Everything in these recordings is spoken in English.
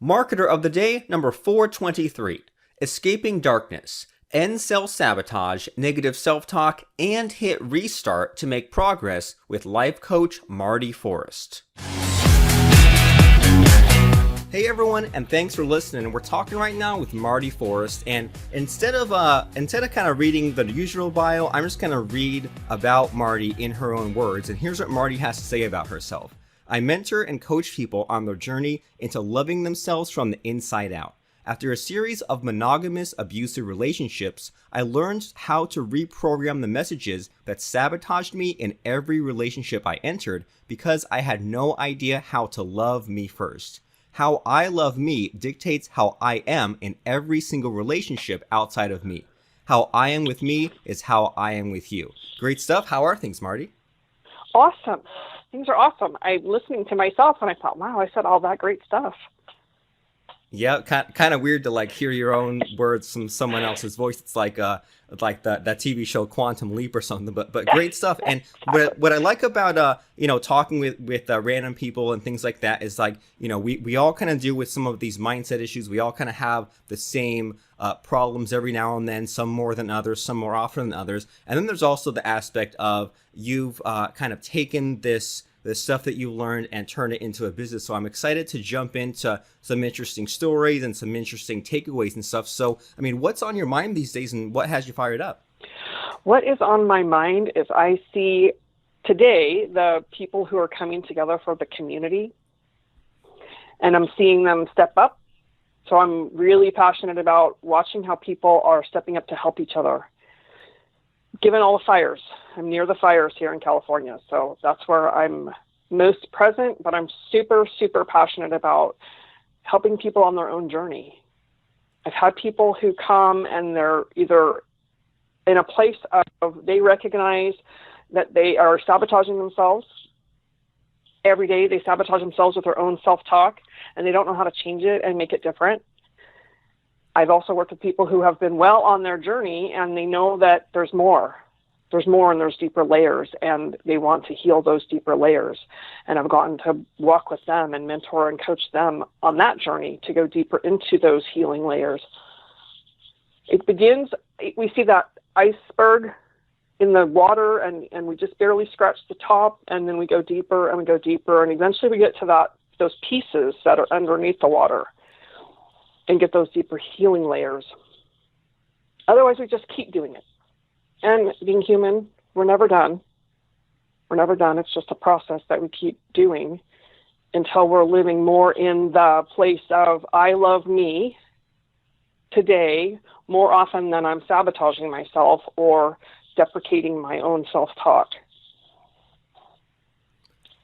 Marketer of the day, number 423. Escaping darkness. End self-sabotage, negative self-talk, and hit restart to make progress with life coach Marti Forrest. Hey everyone, and thanks for listening. We're talking right now with Marti Forrest, and instead of kind of reading the usual bio, I'm just gonna read about Marti in her own words. And here's what Marti has to say about herself. I mentor and coach people on their journey into loving themselves from the inside out. After a series of monogamous, abusive relationships, I learned how to reprogram the messages that sabotaged me in every relationship I entered because I had no idea how to love me first. How I love me dictates how I am in every single relationship outside of me. How I am with me is how I am with you. Great stuff. How are things, Marti? Awesome. Things are awesome. I'm listening to myself and I thought, wow, I said all that great stuff. Yeah, kind of weird to like hear your own words from someone else's voice. It's like that TV show Quantum Leap or something. But great stuff. And what I like about talking with random people and things like that is like we all kind of deal with some of these mindset issues. We all kind of have the same problems every now and then. Some more than others, some more often than others. And then there's also the aspect of you've kind of taken this stuff that you learned and turn it into a business. So I'm excited to jump into some interesting stories and some interesting takeaways and stuff. So, I mean, what's on your mind these days and what has you fired up? What is on my mind is I see today the people who are coming together for the community, and I'm seeing them step up. So I'm really passionate about watching how people are stepping up to help each other. Given all the fires, I'm near the fires here in California, so that's where I'm most present, but I'm super, super passionate about helping people on their own journey. I've had people who come and they're either in a place of they recognize that they are sabotaging themselves. Every day they sabotage themselves with their own self-talk, and they don't know how to change it and make it different. I've also worked with people who have been well on their journey and they know that there's more. There's more and there's deeper layers, and they want to heal those deeper layers. And I've gotten to walk with them and mentor and coach them on that journey to go deeper into those healing layers. It begins, we see that iceberg in the water and we just barely scratch the top, and then we go deeper and we go deeper, and eventually we get to those pieces that are underneath the water and get those deeper healing layers. Otherwise, we just keep doing it. And being human, we're never done. We're never done. It's just a process that we keep doing until we're living more in the place of I love me today more often than I'm sabotaging myself or deprecating my own self-talk.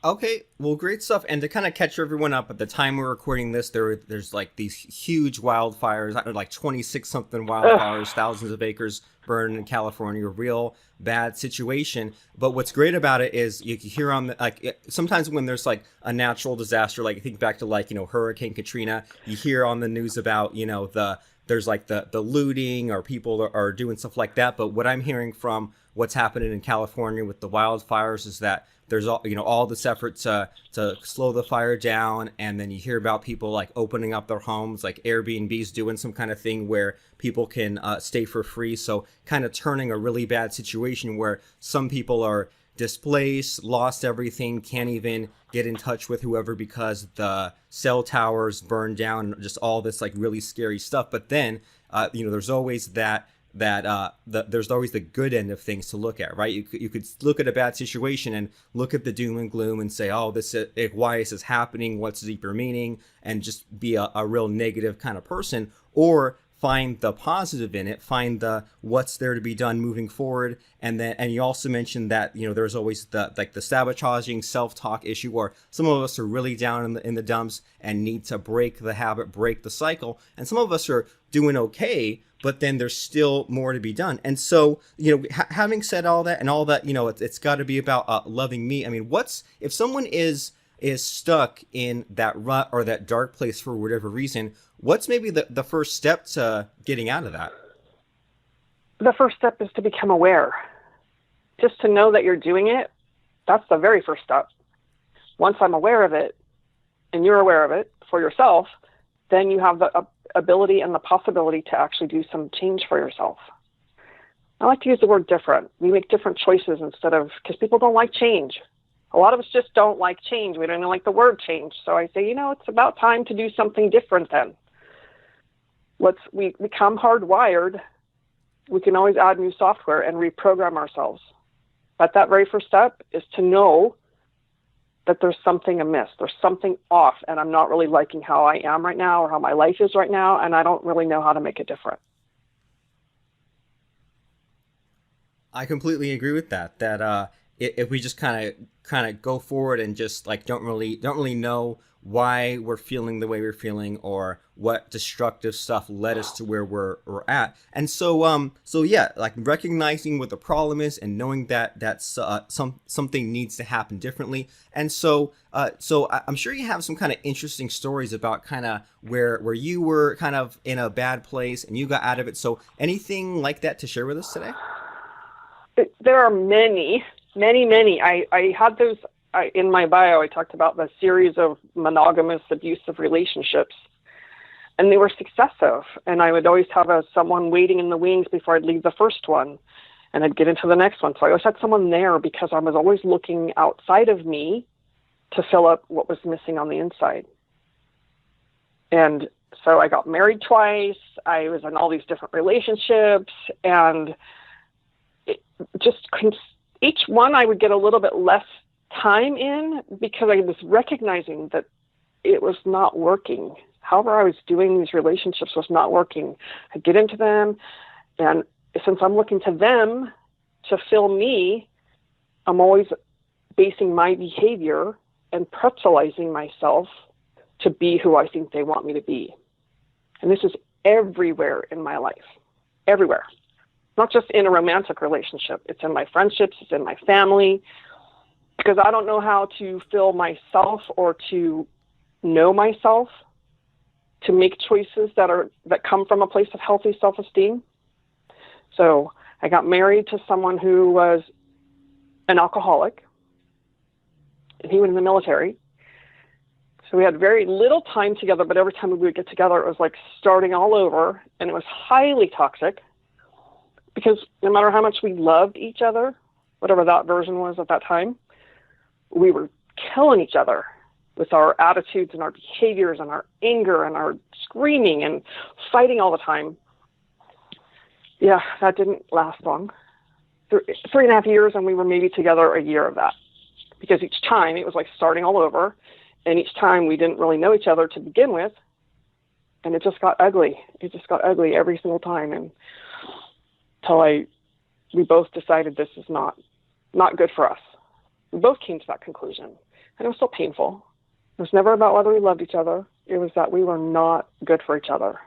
Okay, well, great stuff. And to kind of catch everyone up, at the time we're recording this, there's like these huge wildfires, like 26 something wildfires, thousands of acres burned in California, a real bad situation. But what's great about it is you can hear on sometimes when there's like a natural disaster, like I think back to Hurricane Katrina, you hear on the news about, there's like the looting or people are doing stuff like that. But what I'm hearing from what's happening in California with the wildfires is that there's all this effort to slow the fire down, and then you hear about people like opening up their homes, like Airbnb's doing some kind of thing where people can stay for free. So kind of turning a really bad situation where some people are displaced, lost everything, can't even get in touch with whoever because the cell towers burned down, just all this like really scary stuff. But then there's always there's always the good end of things to look at, right? You could look at a bad situation and look at the doom and gloom and say, oh, why is this happening? What's the deeper meaning? And just be a real negative kind of person, or find the positive in it, find the what's there to be done moving forward. And you also mentioned that, there's always the sabotaging self-talk issue where some of us are really down in the dumps and need to break the habit, break the cycle. And some of us are doing okay, but then there's still more to be done. And so, having said all that and all that, it's got to be about loving me. I mean, if someone is stuck in that rut or that dark place for whatever reason, what's maybe the first step to getting out of that? The first step is to become aware. Just to know that you're doing it, that's the very first step. Once I'm aware of it, and you're aware of it for yourself, then you have the ability and the possibility to actually do some change for yourself. I like to use the word different. We make different choices instead of, because people don't like change. A lot of us just don't like change. We don't even like the word change. So I say, it's about time to do something different then. We become hardwired. We can always add new software and reprogram ourselves. But that very first step is to know that there's something amiss. There's something off, and I'm not really liking how I am right now or how my life is right now, and I don't really know how to make it different. I completely agree with that. That if we just kind of go forward and just like don't really know why we're feeling the way we're feeling or what destructive stuff led us to where we're at, and so yeah, like recognizing what the problem is and knowing that something needs to happen differently, and so I'm sure you have some kind of interesting stories about kind of where you were kind of in a bad place and you got out of it. So anything like that to share with us today? There are many. I had those in my bio. I talked about the series of monogamous, abusive relationships, and they were successive. And I would always have someone waiting in the wings before I'd leave the first one, and I'd get into the next one. So I always had someone there because I was always looking outside of me to fill up what was missing on the inside. And so I got married twice. I was in all these different relationships, and each one I would get a little bit less time in because I was recognizing that it was not working. However I was doing these relationships was not working. I get into them, and since I'm looking to them to fill me, I'm always basing my behavior and pretzelizing myself to be who I think they want me to be. And this is everywhere in my life, everywhere. Not just in a romantic relationship. It's in my friendships. It's in my family. Because I don't know how to fill myself or to know myself, to make choices that come from a place of healthy self-esteem. So I got married to someone who was an alcoholic, and he was in the military. So we had very little time together, but every time we would get together, it was like starting all over, and it was highly toxic. Because no matter how much we loved each other, whatever that version was at that time, we were killing each other with our attitudes and our behaviors and our anger and our screaming and fighting all the time. Yeah, that didn't last long. 3.5 years, and we were maybe together a year of that. Because each time it was like starting all over, and each time we didn't really know each other to begin with, and it just got ugly. It just got ugly every single time, and until we both decided this is not good for us. We both came to that conclusion, and it was still painful. It was never about whether we loved each other. It was that we were not good for each other.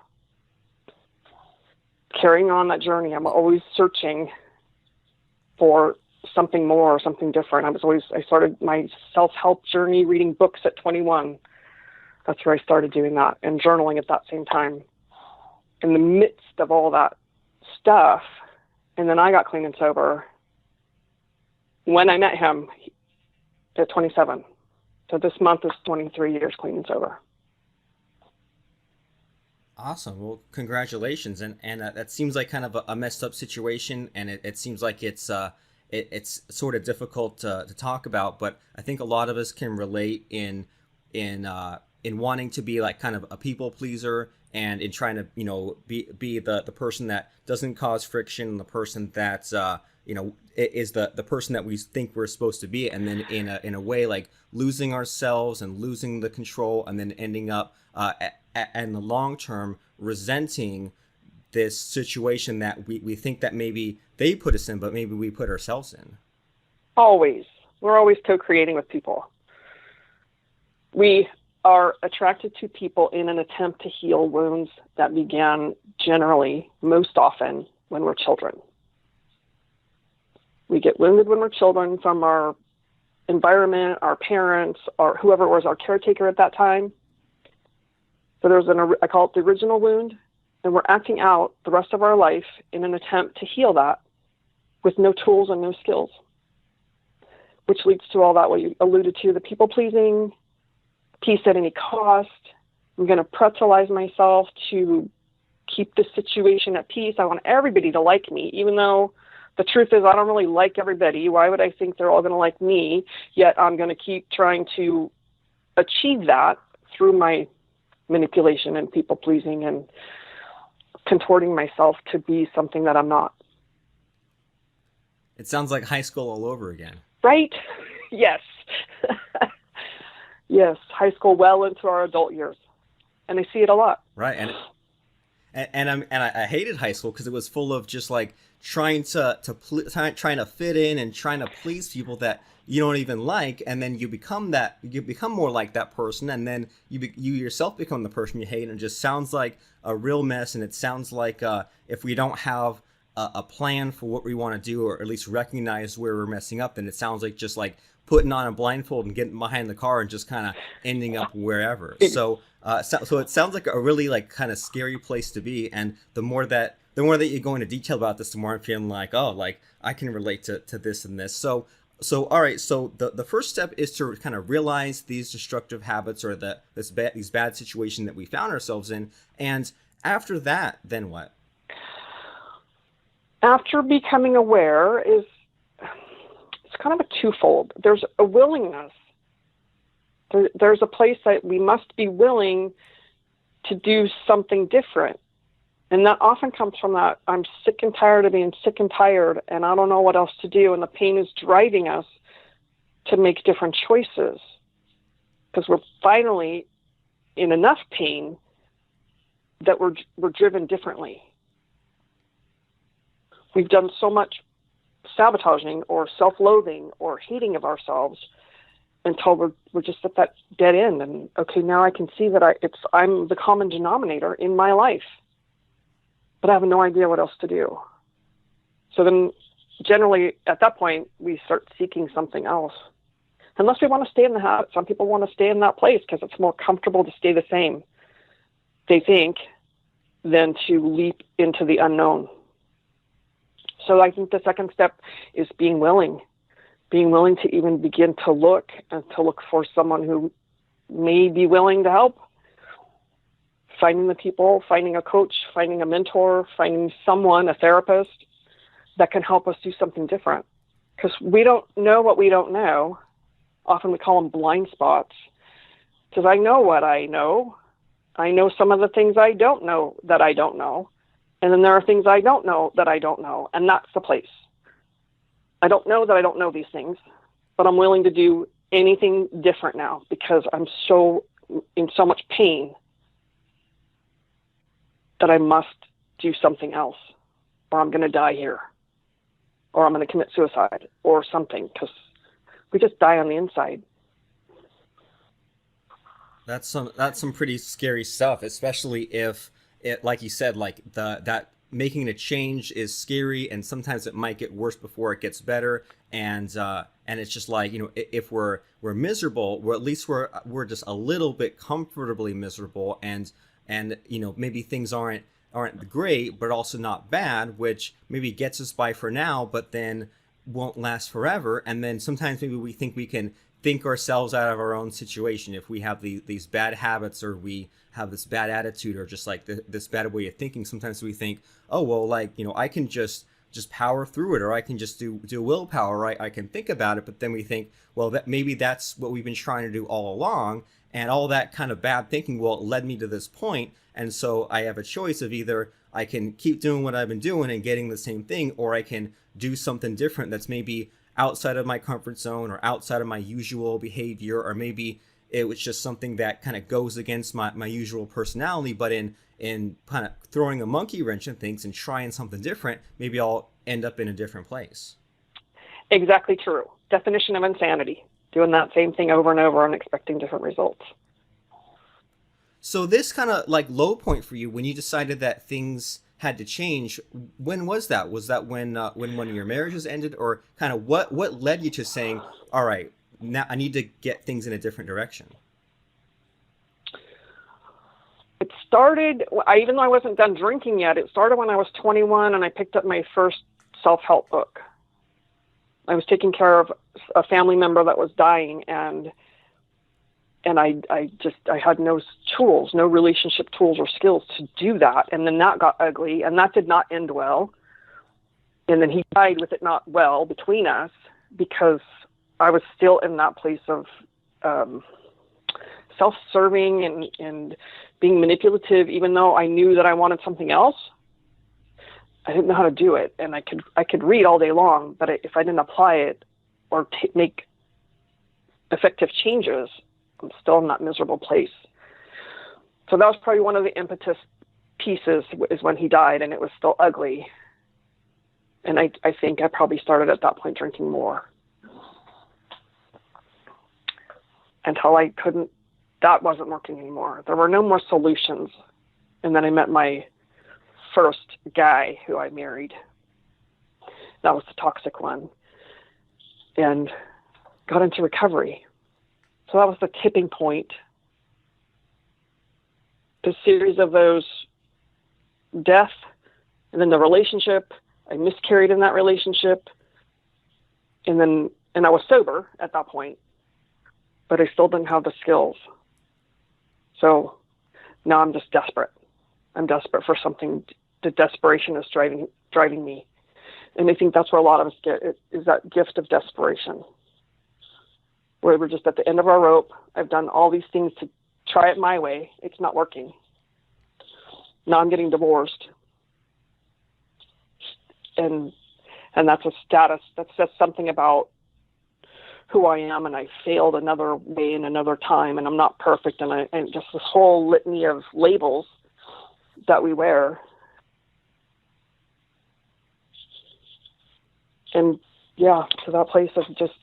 Carrying on that journey, I'm always searching for something more, something different. I started my self-help journey reading books at 21. That's where I started doing that, and journaling at that same time. In the midst of all that stuff, and then I got clean and sober when I met him at 27. So this month is 23 years clean and sober. Awesome. Well, congratulations. And that seems like kind of a messed up situation, and it seems like it's sort of difficult to talk about. But I think a lot of us can relate in wanting to be like kind of a people pleaser, and in trying to be the person that doesn't cause friction, the person that's is the person that we think we're supposed to be, and then in a way like losing ourselves and losing the control, and then ending up in the long term resenting this situation that we think that maybe they put us in, but maybe we put ourselves in. Always. We're always co-creating with people. We are attracted to people in an attempt to heal wounds that began generally, most often, when we're children. We get wounded when we're children from our environment, our parents, or whoever was our caretaker at that time. So there's I call it the original wound, and we're acting out the rest of our life in an attempt to heal that with no tools and no skills, which leads to all that what you alluded to, the people pleasing, peace at any cost, I'm going to pretzelize myself to keep the situation at peace. I want everybody to like me, even though the truth is I don't really like everybody. Why would I think they're all going to like me? Yet I'm going to keep trying to achieve that through my manipulation and people pleasing and contorting myself to be something that I'm not. It sounds like high school all over again. Right? Yes. Yes, high school well into our adult years. And I see it a lot. Right. And I hated high school because it was full of just like trying to trying to fit in and trying to please people that you don't even like, and then you become more like that person, and then you yourself become the person you hate, and it just sounds like a real mess. And it sounds like if we don't have a plan for what we want to do, or at least recognize where we're messing up, then it sounds like just like putting on a blindfold and getting behind the car and just kind of ending up wherever. So it sounds like a really like kind of scary place to be. And the more that you go into detail about this, the more I'm feeling like, oh, like I can relate to this and this. So all right. So the first step is to kind of realize these destructive habits or these bad situation that we found ourselves in. And after that, then what? After becoming aware is, it's kind of a twofold. There's a willingness. There's a place that we must be willing to do something different. And that often comes from that I'm sick and tired of being sick and tired, and I don't know what else to do. And the pain is driving us to make different choices because we're finally in enough pain that we're driven differently. We've done so much sabotaging or self-loathing or hating of ourselves until we're just at that dead end. And okay, now I can see that I'm the common denominator in my life, but I have no idea what else to do. So then generally at that point, we start seeking something else. Unless we want to stay in the habit. Some people want to stay in that place because it's more comfortable to stay the same, they think, than to leap into the unknown. So I think the second step is being willing to even begin to look and to look for someone who may be willing to help. Finding the people, finding a coach, finding a mentor, finding someone, a therapist that can help us do something different. Because we don't know what we don't know. Often we call them blind spots. Because I know what I know. I know some of the things I don't know that I don't know. And then there are things I don't know that I don't know. And that's the place. I don't know that I don't know these things, but I'm willing to do anything different now because I'm in so much pain that I must do something else, or I'm going to die here, or I'm going to commit suicide or something, because we just die on the inside. That's some pretty scary stuff, especially if it, like you said, like that making a change is scary, and sometimes it might get worse before it gets better. And it's just like, if we're miserable, at least we're just a little bit comfortably miserable, and maybe things aren't great, but also not bad, which maybe gets us by for now, but then won't last forever. And then sometimes maybe we think we can think ourselves out of our own situation if we have these bad habits, or we have this bad attitude, or just like this bad way of thinking. Sometimes we think, oh well, like I can just power through it, or I can just do willpower, right? I can think about it. But then we think, well, that maybe that's what we've been trying to do all along, and all that kind of bad thinking led me to this point. And so I have a choice of either I can keep doing what I've been doing and getting the same thing, or I can do something different that's maybe outside of my comfort zone or outside of my usual behavior, or maybe it was just something that kind of goes against my usual personality, but in kind of throwing a monkey wrench in things and trying something different, maybe I'll end up in a different place. Exactly true. Definition of insanity. Doing that same thing over and over and expecting different results. So this kind of like low point for you, when you decided that things had to change, when was that? Was that when one of your marriages ended, or kind of what led you to saying, all right, now I need to get things in a different direction? It started, even though I wasn't done drinking yet, it started when I was 21 and I picked up my first self-help book. I was taking care of a family member that was dying, and And I had no tools, no relationship tools or skills to do that. And then that got ugly, and that did not end well. And then he died with it not well between us, because I was still in that place of self-serving and being manipulative, even though I knew that I wanted something else. I didn't know how to do it. And I could read all day long, but if I didn't apply it or make effective changes, I'm still in that miserable place. So that was probably one of the impetus pieces, is when he died, and it was still ugly. And I think I probably started at that point drinking more, until I couldn't, that wasn't working anymore. There were no more solutions. And then I met my first guy who I married. That was the toxic one, and got into recovery. So that was the tipping point. The series of those death, and then the relationship. I miscarried in that relationship. And I was sober at that point, but I still didn't have the skills. So now I'm just desperate. I'm desperate for something. The desperation is driving me. And I think that's where a lot of us get, is that gift of desperation, where we're just at the end of our rope. I've done all these things to try it my way. It's not working. Now I'm getting divorced. And that's a status. That says something about who I am, and I failed another way in another time, and I'm not perfect, and just this whole litany of labels that we wear. And yeah, to that place of just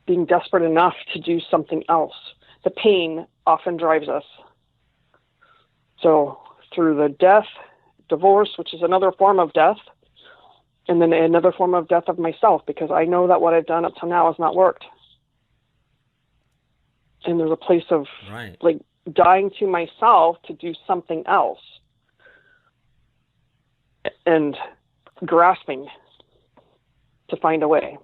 being desperate enough to do something else. The pain often drives us. So through the death, divorce, which is another form of death, and then another form of death of myself, because I know that what I've done up to now has not worked. And there's a place of like dying to myself to do something else, and grasping to find a way.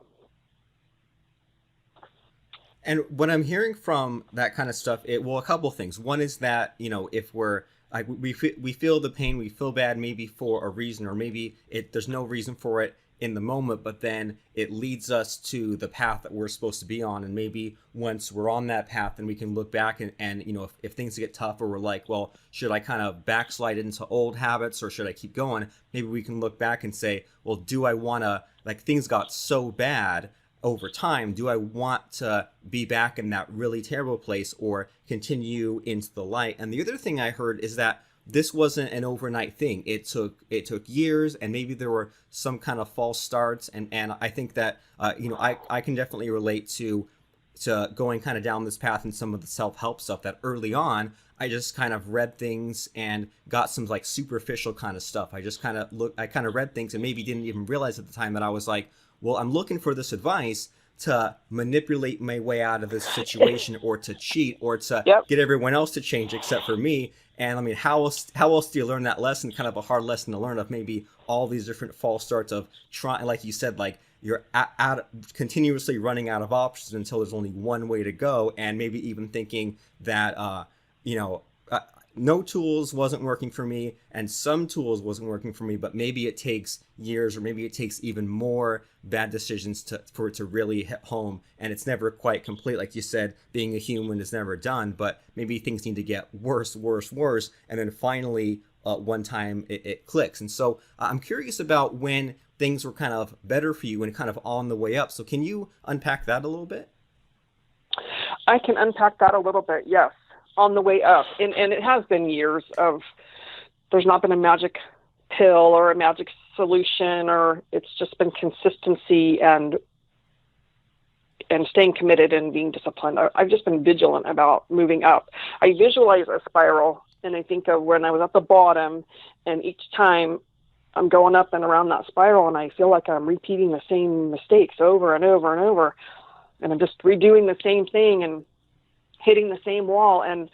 And what I'm hearing from that kind of stuff, a couple things. One is that, if we're like, we feel the pain, we feel bad, maybe for a reason, or maybe there's no reason for it in the moment, but then it leads us to the path that we're supposed to be on. And maybe once we're on that path, then we can look back and if things get tough, or we're like, well, should I kind of backslide into old habits, or should I keep going? Maybe we can look back and say, well, do I want to, like, things got so bad over time, do I want to be back in that really terrible place, or continue into the light? And the other thing I heard is that this wasn't an overnight thing. It took years, and maybe there were some kind of false starts. And I think that, I can definitely relate to going kind of down this path and some of the self-help stuff, that early on, I just kind of read things and got some like superficial kind of stuff. I kind of read things and maybe didn't even realize at the time that I was like, well, I'm looking for this advice to manipulate my way out of this situation, or to cheat, or to get everyone else to change except for me. And I mean, how else do you learn that lesson? Kind of a hard lesson to learn, of maybe all these different false starts of trying, like you said, like you're continuously running out of options until there's only one way to go. And maybe even thinking that, no tools wasn't working for me, and some tools wasn't working for me, but maybe it takes years, or maybe it takes even more bad decisions for it to really hit home, and it's never quite complete. Like you said, being a human is never done, but maybe things need to get worse, and then finally one time it clicks. And so I'm curious about when things were kind of better for you and kind of on the way up. So can you unpack that a little bit? I can unpack that a little bit, yes. On the way up. And it has been years of, there's not been a magic pill or a magic solution, or it's just been consistency and staying committed and being disciplined. I've just been vigilant about moving up. I visualize a spiral, and I think of when I was at the bottom, and each time I'm going up and around that spiral, and I feel like I'm repeating the same mistakes over and over and over, and I'm just redoing the same thing and hitting the same wall. And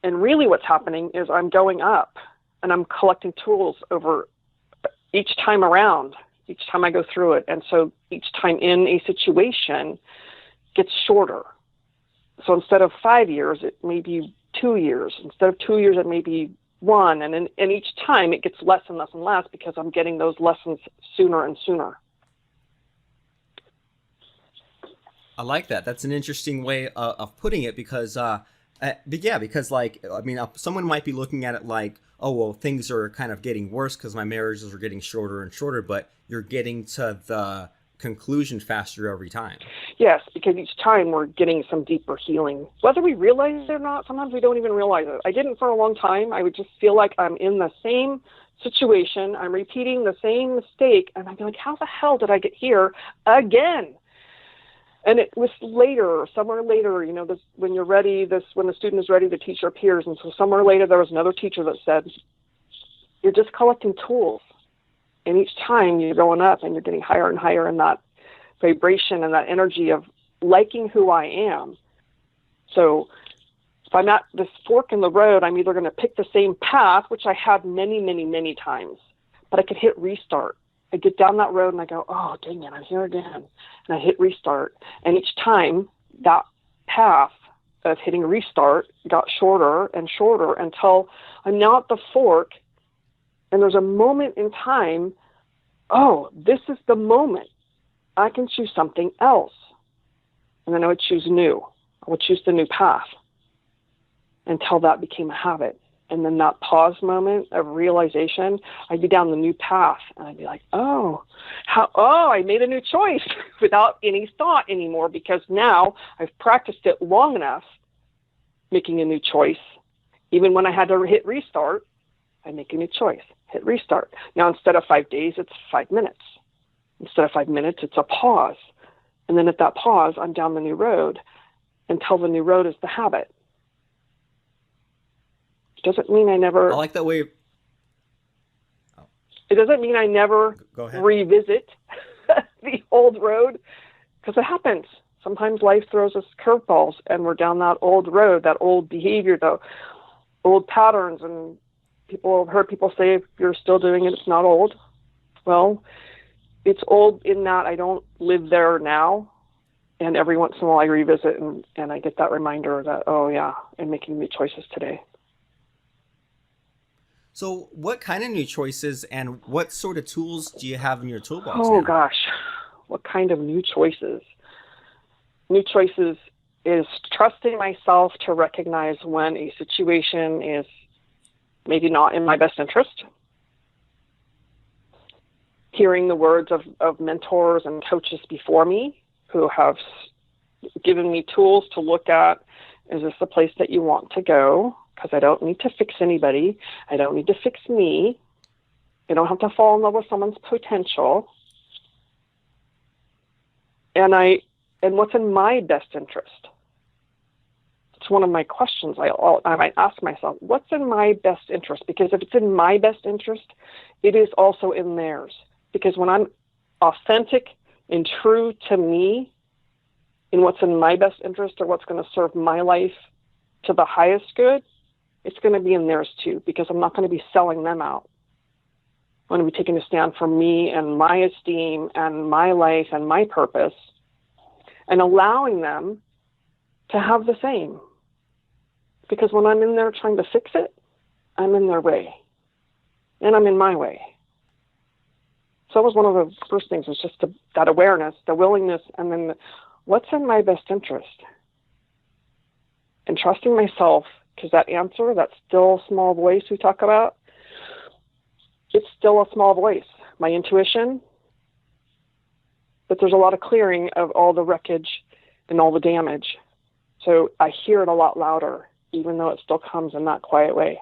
really what's happening is I'm going up, and I'm collecting tools over each time around, each time I go through it. And so each time in a situation gets shorter. So instead of 5 years, it may be 2 years. Instead of 2 years, it may be 1. And each time it gets less and less and less because I'm getting those lessons sooner and sooner. I like that. That's an interesting way of putting it because, because like, I mean, someone might be looking at it like, oh, well, things are kind of getting worse because my marriages are getting shorter and shorter, but you're getting to the conclusion faster every time. Yes, because each time we're getting some deeper healing. Whether we realize it or not, sometimes we don't even realize it. I didn't for a long time. I would just feel like I'm in the same situation. I'm repeating the same mistake. And I'd be like, how the hell did I get here again? And it was later, somewhere later, you know, when you're ready, when the student is ready to teach their peers. And so somewhere later, there was another teacher that said, you're just collecting tools. And each time you're going up and you're getting higher and higher in that vibration and that energy of liking who I am. So if I'm at this fork in the road, I'm either going to pick the same path, which I have many, many, many times, but I could hit restart. I get down that road and I go, oh, dang it, I'm here again. And I hit restart. And each time that path of hitting restart got shorter and shorter until I'm now at the fork. And there's a moment in time, oh, this is the moment. I can choose something else. And then I would choose new. I would choose the new path until that became a habit. And then that pause moment of realization, I'd be down the new path and I'd be like, I made a new choice without any thought anymore because now I've practiced it long enough making a new choice. Even when I had to hit restart, I make a new choice, hit restart. Now, instead of 5 days, it's 5 minutes. Instead of 5 minutes, it's a pause. And then at that pause, I'm down the new road until the new road is the habit. Doesn't mean I never. I like that way. It doesn't mean I never revisit the old road because it happens. Sometimes life throws us curveballs and we're down that old road, that old behavior, the old patterns. And people have heard people say, if you're still doing it, it's not old. Well, it's old in that I don't live there now. And every once in a while I revisit and I get that reminder that, oh yeah, I'm making new choices today. So what kind of new choices and what sort of tools do you have in your toolbox Oh, now? gosh. What kind of new choices? New choices is trusting myself to recognize when a situation is maybe not in my best interest. Hearing the words of mentors and coaches before me who have given me tools to look at, is this the place that you want to go? Because I don't need to fix anybody. I don't need to fix me. I don't have to fall in love with someone's potential. And what's in my best interest? It's one of my questions. I might ask myself, what's in my best interest? Because if it's in my best interest, it is also in theirs. Because when I'm authentic and true to me in what's in my best interest or what's going to serve my life to the highest good, it's going to be in theirs too, because I'm not going to be selling them out. I'm going to be taking a stand for me and my esteem and my life and my purpose and allowing them to have the same. Because when I'm in there trying to fix it, I'm in their way and I'm in my way. So that was one of the first things, was just that awareness, the willingness, and then what's in my best interest? And trusting myself, because that answer, that still small voice we talk about, it's still a small voice. My intuition, but there's a lot of clearing of all the wreckage and all the damage. So I hear it a lot louder, even though it still comes in that quiet way.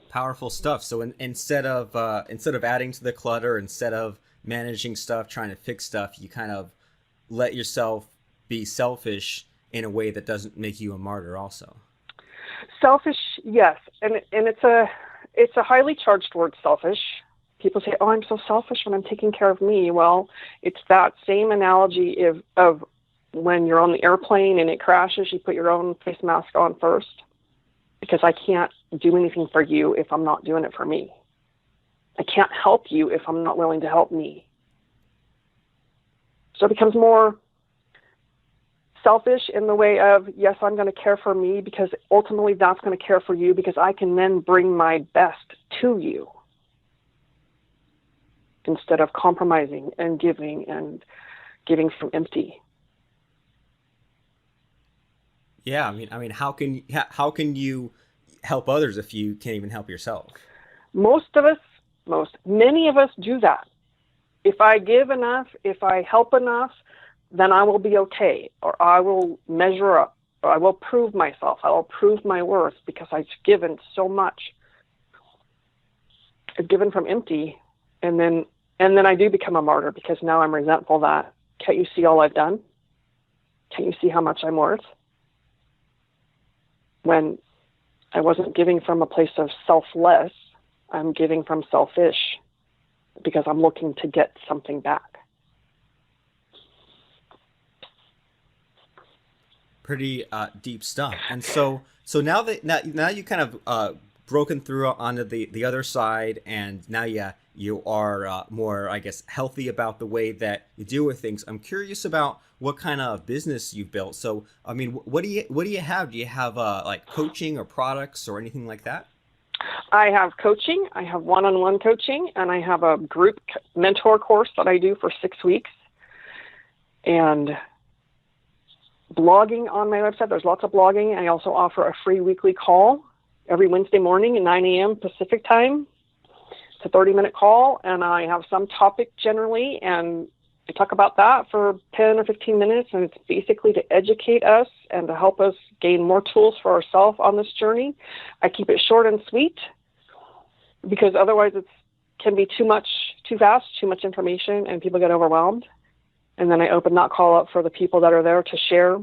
Powerful stuff. So instead of adding to the clutter, instead of managing stuff, trying to fix stuff, you kind of let yourself be selfish in a way that doesn't make you a martyr also. Selfish, yes. And it's a highly charged word, selfish. People say, oh, I'm so selfish when I'm taking care of me. Well, it's that same analogy of when you're on the airplane and it crashes, you put your own face mask on first, because I can't do anything for you if I'm not doing it for me. I can't help you if I'm not willing to help me. So it becomes more selfish in the way of, yes, I'm going to care for me because ultimately that's going to care for you because I can then bring my best to you instead of compromising and giving from empty. Yeah, I mean, how can you help others if you can't even help yourself? Many of us do that. If I give enough, if I help enough, then I will be okay, or I will measure up, or I will prove myself. I will prove my worth because I've given so much. I've given from empty, and then I do become a martyr because now I'm resentful that, can't you see all I've done? Can't you see how much I'm worth? When I wasn't giving from a place of selfless, I'm giving from selfish because I'm looking to get something back. Pretty deep stuff. And so now you kind of broken through onto the other side, and now you are more, I guess, healthy about the way that you deal with things. I'm curious about what kind of business you've built. So, I mean, what do you have? Do you have like coaching or products or anything like that? I have coaching. I have one-on-one coaching, and I have a group mentor course that I do for 6 weeks. And blogging on my website. There's lots of blogging. I also offer a free weekly call every Wednesday morning at 9 a.m. Pacific time. It's a 30-minute call, and I have some topic generally, and I talk about that for 10 or 15 minutes, and it's basically to educate us and to help us gain more tools for ourselves on this journey. I keep it short and sweet because otherwise it can be too much, too fast, too much information, and people get overwhelmed. And then I open that call up for the people that are there to share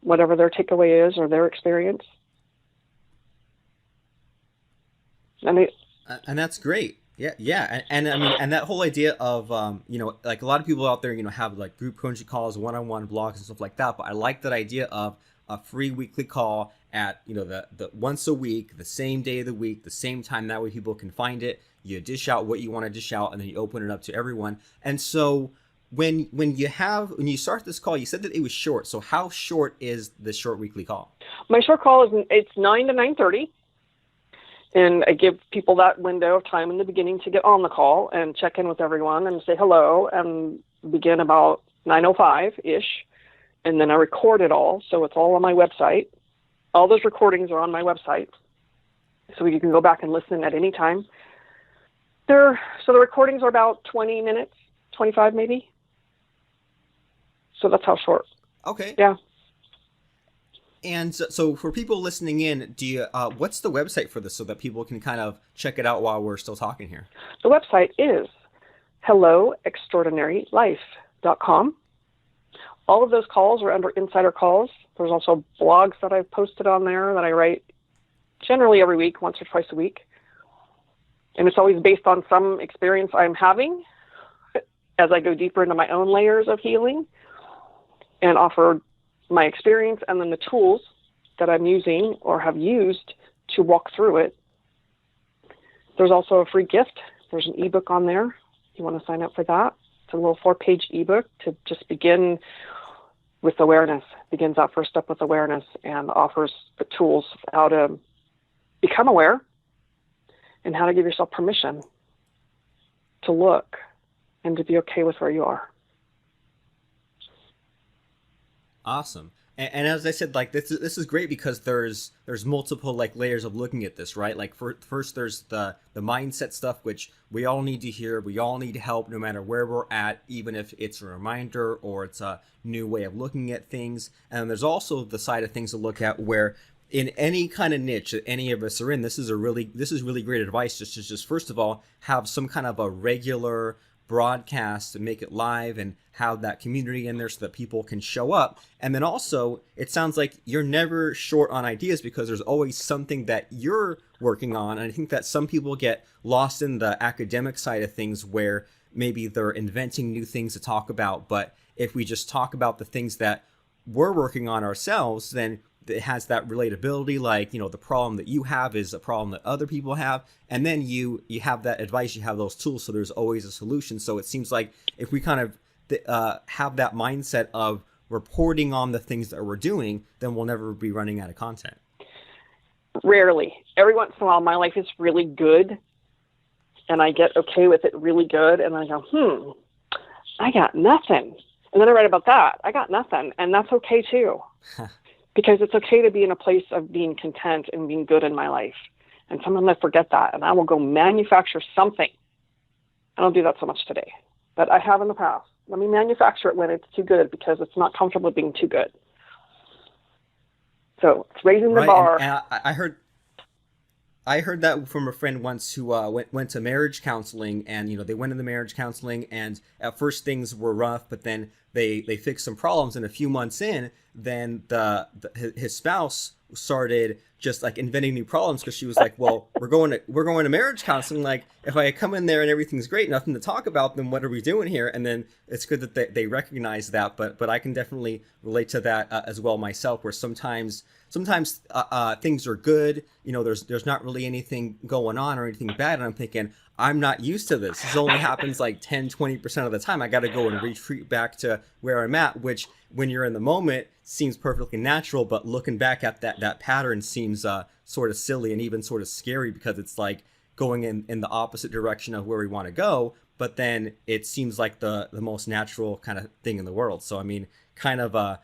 whatever their takeaway is or their experience. And that's great. Yeah. And I mean, and that whole idea of, like a lot of people out there, have like group coaching calls, one-on-one blogs and stuff like that. But I like that idea of a free weekly call at, the once a week, the same day of the week, the same time. That way people can find it. You dish out what you want to dish out, and then you open it up to everyone. And so when you start this call, you said that it was short. So how short is the short weekly call? My short call it's 9 to 9:30. And I give people that window of time in the beginning to get on the call and check in with everyone and say hello, and begin about 9:05-ish. And then I record it all. So it's all on my website. All those recordings are on my website. So you can go back and listen at any time. So the recordings are about 20 minutes, 25 maybe. So that's how short. Okay. Yeah. And so for people listening in, do you what's the website for this so that people can kind of check it out while we're still talking here? The website is helloextraordinarylife.com. All of those calls are under Insider Calls. There's also blogs that I've posted on there that I write generally every week, once or twice a week. And it's always based on some experience I'm having as I go deeper into my own layers of healing, and offer my experience and then the tools that I'm using or have used to walk through it. There's also a free gift. There's an ebook on there. If you want to sign up for that. It's a little 4-page ebook to just begin with awareness. Begins that first step with awareness and offers the tools how to become aware and how to give yourself permission to look and to be okay with where you are. Awesome. And as I said, like this is great because there's multiple like layers of looking at this, right? Like first there's the mindset stuff, which we all need to hear. We all need help no matter where we're at, even if it's a reminder or it's a new way of looking at things. And there's also the side of things to look at where in any kind of niche that any of us are in, this is really great advice. Just first of all, have some kind of a regular broadcast and make it live and have that community in there so that people can show up. And then also, it sounds like you're never short on ideas because there's always something that you're working on. And I think that some people get lost in the academic side of things where maybe they're inventing new things to talk about. But if we just talk about the things that we're working on ourselves, then it has that relatability, like, the problem that you have is a problem that other people have. And then you have that advice, you have those tools. So there's always a solution. So it seems like if we kind of have that mindset of reporting on the things that we're doing, then we'll never be running out of content. Rarely. Every once in a while, my life is really good, and I get okay with it really good, and I go, I got nothing. And then I write about that. I got nothing, and that's okay too. Because it's okay to be in a place of being content and being good in my life. And sometimes I forget that, and I will go manufacture something. I don't do that so much today, but I have in the past. Let me manufacture it when it's too good, because it's not comfortable being too good. So it's raising the bar. And I heard that from a friend once who went to marriage counseling, and they went into marriage counseling, and at first things were rough, but then they fixed some problems, and a few months in, then his spouse started just like inventing new problems, because she was like, well, we're going to marriage counseling, like if I come in there and everything's great, nothing to talk about, then what are we doing here? And then it's good that they recognize that, but I can definitely relate to that as well myself, where sometimes things are good, there's not really anything going on or anything bad, and I'm thinking, I'm not used to this. This only happens like 10-20% of the time. I got to go and retreat back to where I'm at, which when you're in the moment seems perfectly natural, but looking back at that pattern seems sort of silly and even sort of scary, because it's like going in the opposite direction of where we want to go, but then it seems like the most natural kind of thing in the world. So I mean, kind of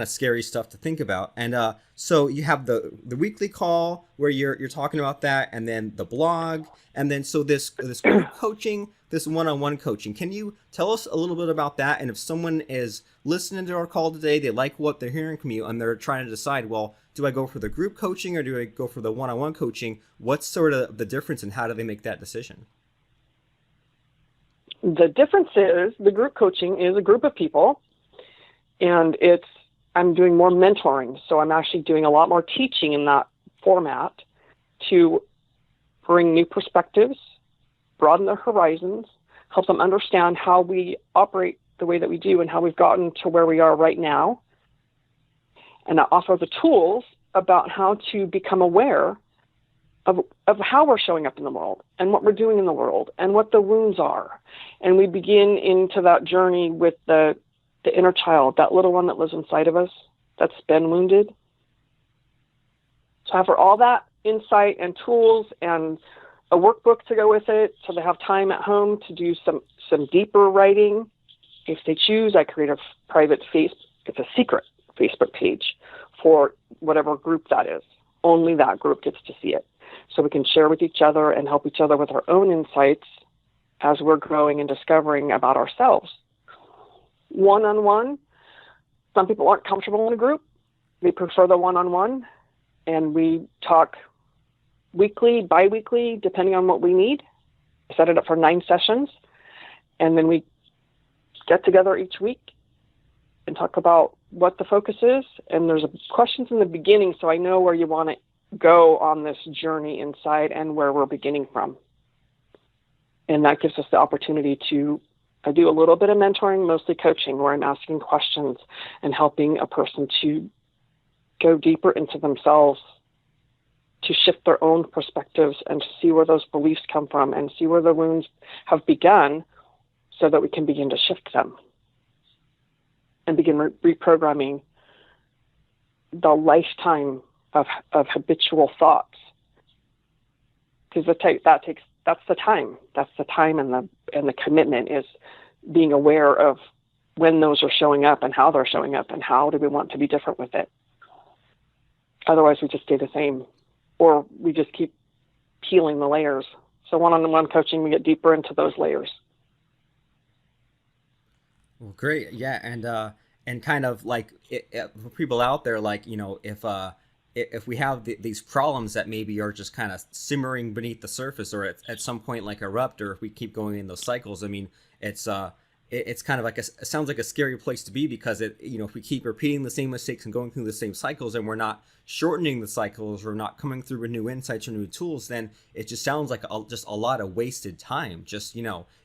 scary stuff to think about. And so you have the weekly call where you're talking about that, and then the blog, and then so this group coaching, this one-on-one coaching. Can you tell us a little bit about that? And if someone is listening to our call today, they like what they're hearing from you, and they're trying to decide, well, do I go for the group coaching or do I go for the one-on-one coaching? What's sort of the difference, and how do they make that decision? The difference is the group coaching is a group of people, and I'm doing more mentoring. So I'm actually doing a lot more teaching in that format to bring new perspectives, broaden their horizons, help them understand how we operate the way that we do and how we've gotten to where we are right now. And I offer the tools about how to become aware of how we're showing up in the world and what we're doing in the world and what the wounds are. And we begin into that journey with the inner child, that little one that lives inside of us that's been wounded. So I offer all that insight and tools and a workbook to go with it, so they have time at home to do some deeper writing. If they choose, I create a private it's a secret Facebook page for whatever group that is. Only that group gets to see it. So we can share with each other and help each other with our own insights as we're growing and discovering about ourselves. One-on-one, some people aren't comfortable in a group. They prefer the one-on-one, and we talk weekly, bi-weekly, depending on what we need. I set it up for 9 sessions, and then we get together each week and talk about what the focus is. And there's questions in the beginning, so I know where you want to go on this journey inside and where we're beginning from. And that gives us the opportunity to I do a little bit of mentoring, mostly coaching, where I'm asking questions and helping a person to go deeper into themselves, to shift their own perspectives and to see where those beliefs come from and see where the wounds have begun, so that we can begin to shift them and begin reprogramming the lifetime of habitual thoughts. Because that's the time. That's the time, and the commitment is being aware of when those are showing up and how they're showing up and how do we want to be different with it. Otherwise, we just stay the same, or we just keep peeling the layers. So one-on-one coaching, we get deeper into those layers. Well, great. Yeah. And kind of like for people out there, like, if we have these problems that maybe are just kind of simmering beneath the surface, or at some point like erupt, or if we keep going in those cycles, I mean, it's kind of like it sounds like a scary place to be, because if we keep repeating the same mistakes and going through the same cycles, and we're not shortening the cycles or not coming through with new insights or new tools, then it just sounds like just a lot of wasted time. Just,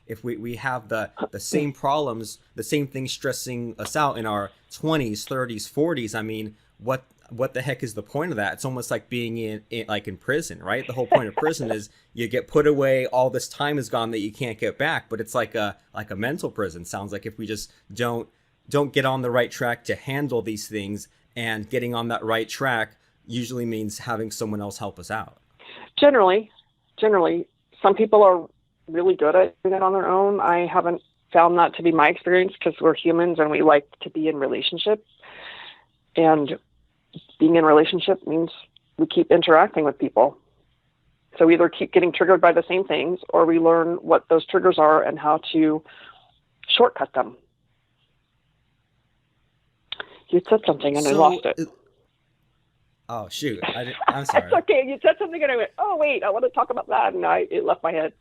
if we have the same problems, the same things stressing us out in our 20s, 30s, 40s, I mean, what the heck is the point of that? It's almost like being in prison, right? The whole point of prison is you get put away, all this time is gone that you can't get back, but it's like a mental prison. Sounds like if we just don't don't get on the right track to handle these things, and getting on that right track usually means having someone else help us out. Generally, some people are really good at doing it on their own. I haven't found that to be my experience because we're humans and we like to be in relationships. And being in relationship means we keep interacting with people. So we either keep getting triggered by the same things, or we learn what those triggers are and how to shortcut them. You said something and I lost it. Oh, shoot. I'm sorry. It's okay. You said something and I went, oh, wait, I want to talk about that. And it left my head.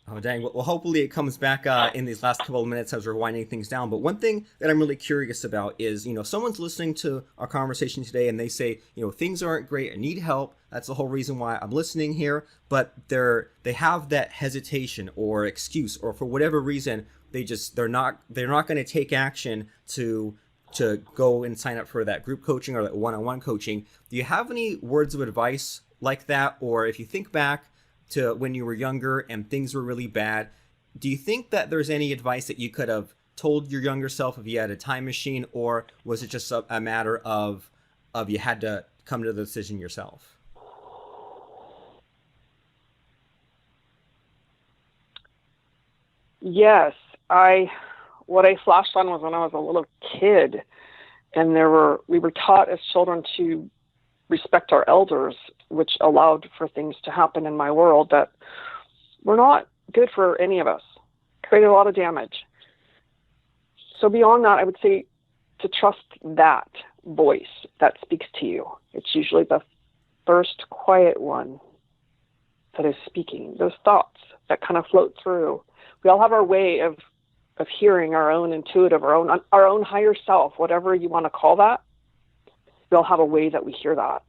Oh, dang. Well, hopefully it comes back in these last couple of minutes as we're winding things down. But one thing that I'm really curious about is, someone's listening to our conversation today and they say, things aren't great. I need help. That's the whole reason why I'm listening here. But they have that hesitation or excuse, or for whatever reason, they're not going to take action to go and sign up for that group coaching or that one-on-one coaching. Do you have any words of advice like that? Or if you think back to when you were younger and things were really bad, do you think that there's any advice that you could have told your younger self if you had a time machine, or was it just a matter of you had to come to the decision yourself? Yes, what I flashed on was when I was a little kid, and we were taught as children to respect our elders, which allowed for things to happen in my world that were not good for any of us, created a lot of damage. So beyond that, I would say to trust that voice that speaks to you. It's usually the first quiet one that is speaking, those thoughts that kind of float through. We all have our way of hearing our own intuitive, our own higher self, whatever you want to call that. We all have a way that we hear that.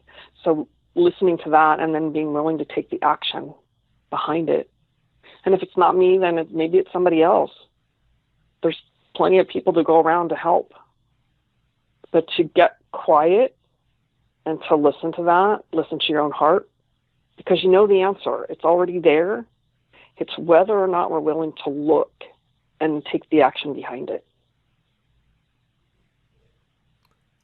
So listening to that and then being willing to take the action behind it. And if it's not me, then maybe it's somebody else. There's plenty of people to go around to help. But to get quiet and to listen to that, listen to your own heart, because you know the answer. It's already there. It's whether or not we're willing to look and take the action behind it.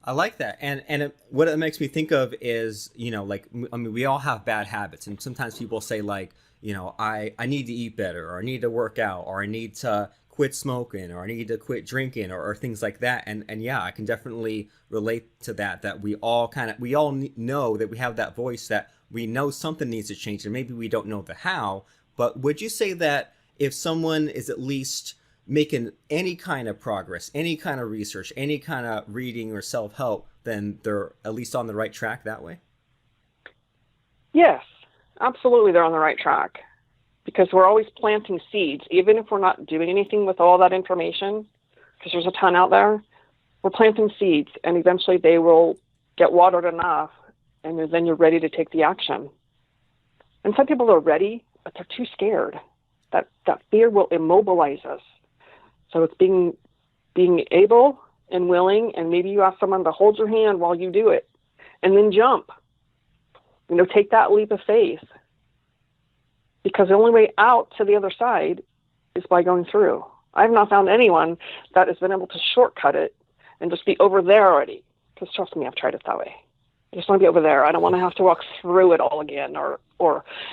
I like that. And what it makes me think of is, we all have bad habits. And sometimes people say like, I need to eat better, or I need to work out, or I need to quit smoking, or I need to quit drinking, or things like that. And yeah, I can definitely relate to that we all know that we have that voice that we know something needs to change, and maybe we don't know the how. But would you say that if someone is at least making any kind of progress, any kind of research, any kind of reading or self-help, then they're at least on the right track that way? Yes, absolutely, they're on the right track, because we're always planting seeds, even if we're not doing anything with all that information, because there's a ton out there. We're planting seeds, and eventually they will get watered enough, and then you're ready to take the action. And some people are ready, but they're too scared. That fear will immobilize us. So it's being able and willing, and maybe you ask someone to hold your hand while you do it, and then jump. Take that leap of faith. Because the only way out to the other side is by going through. I've not found anyone that has been able to shortcut it and just be over there already. Because trust me, I've tried it that way. I just want to be over there. I don't want to have to walk through it all again.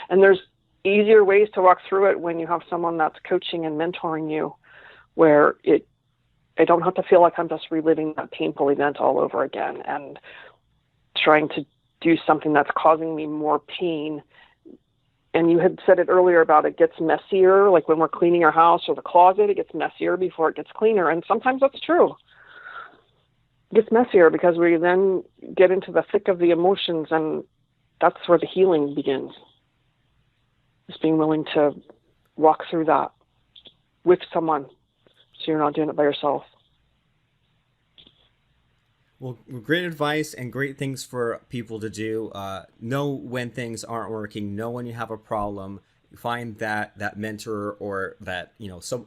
And there's easier ways to walk through it when you have someone that's coaching and mentoring you, where I don't have to feel like I'm just reliving that painful event all over again and trying to do something that's causing me more pain. And you had said it earlier about it gets messier, like when we're cleaning our house or the closet, it gets messier before it gets cleaner. And sometimes that's true. It gets messier because we then get into the thick of the emotions, and that's where the healing begins. Just being willing to walk through that with someone, so you're not doing it by yourself. Well, great advice and great things for people to do. Know when things aren't working. Know when you have a problem. Find that mentor or that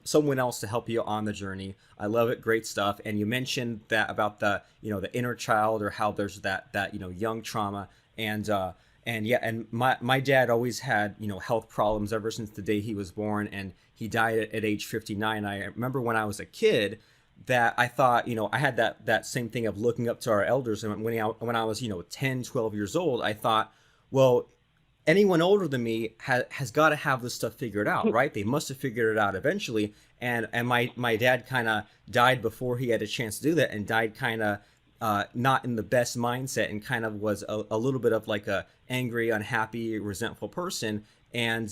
someone else to help you on the journey. I love it. Great stuff. And you mentioned that about the the inner child, or how there's that young trauma. And yeah, and my dad always had health problems ever since the day he was born, and he died at age 59. I remember when I was a kid, that I thought, I had that same thing of looking up to our elders. And when I was, 10, 12 years old, I thought, well, anyone older than me has got to have this stuff figured out, right? They must have figured it out eventually. And my dad kind of died before he had a chance to do that, and died kind of not in the best mindset, and kind of was a little bit of like a angry, unhappy, resentful person. And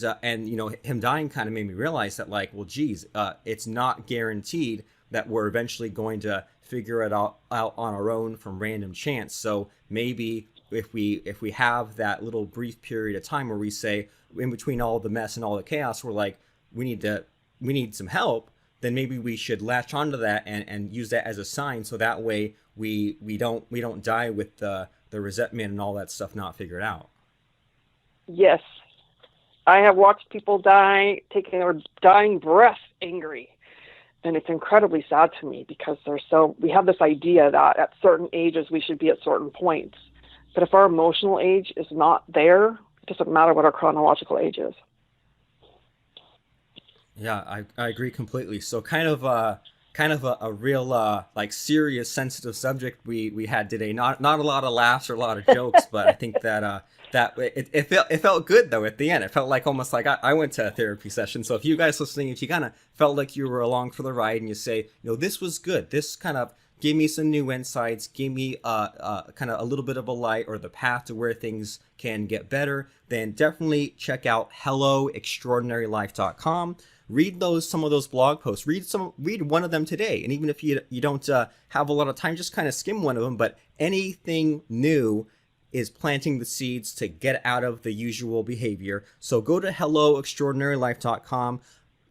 him dying kind of made me realize that, like, well, geez, it's not guaranteed that we're eventually going to figure it out on our own from random chance. So maybe if we have that little brief period of time where we say, in between all the mess and all the chaos, we're like, we need some help, then maybe we should latch onto that and use that as a sign, so that way we don't die with the resentment and all that stuff not figured out. Yes. I have watched people die, taking their dying breath angry. And it's incredibly sad to me, because we have this idea that at certain ages we should be at certain points. But if our emotional age is not there, it doesn't matter what our chronological age is. Yeah, I agree completely. So kind of a real like serious, sensitive subject we had today. Not a lot of laughs or a lot of jokes, but I think that it felt good though at the end. It felt like almost like I went to a therapy session. So if you guys listening, if you kind of felt like you were along for the ride and you say, this was good, this kind of gave me some new insights, gave me kind of a little bit of a light or the path to where things can get better, then definitely check out helloextraordinarylife.com. Read some of those blog posts. Read one of them today. And even if you don't have a lot of time, just kind of skim one of them. But anything new is planting the seeds to get out of the usual behavior. So go to helloextraordinarylife.com.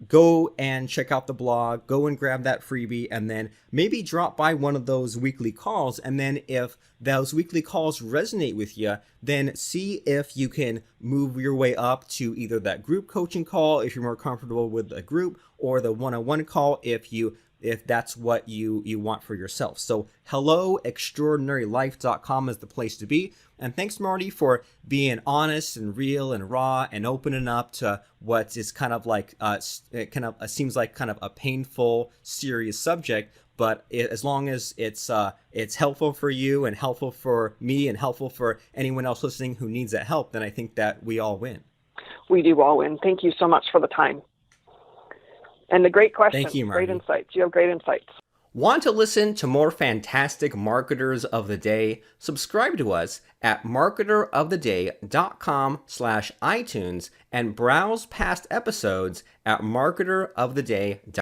Go and check out the blog, go and grab that freebie, and then maybe drop by one of those weekly calls. And then if those weekly calls resonate with you, then see if you can move your way up to either that group coaching call, if you're more comfortable with a group, or the one-on-one call if that's what you want for yourself. So helloextraordinarylife.com is the place to be. And thanks, Marti, for being honest and real and raw and opening up to what is kind of like it seems like kind of a painful, serious subject. But as long as it's helpful for you and helpful for me and helpful for anyone else listening who needs that help, then I think that we all win. We do all win. Thank you so much for the time. And the great questions. Thank you, Marti. Great insights. You have great insights. Want to listen to more fantastic marketers of the day? Subscribe to us at marketeroftheday.com/iTunes and browse past episodes at marketeroftheday.com.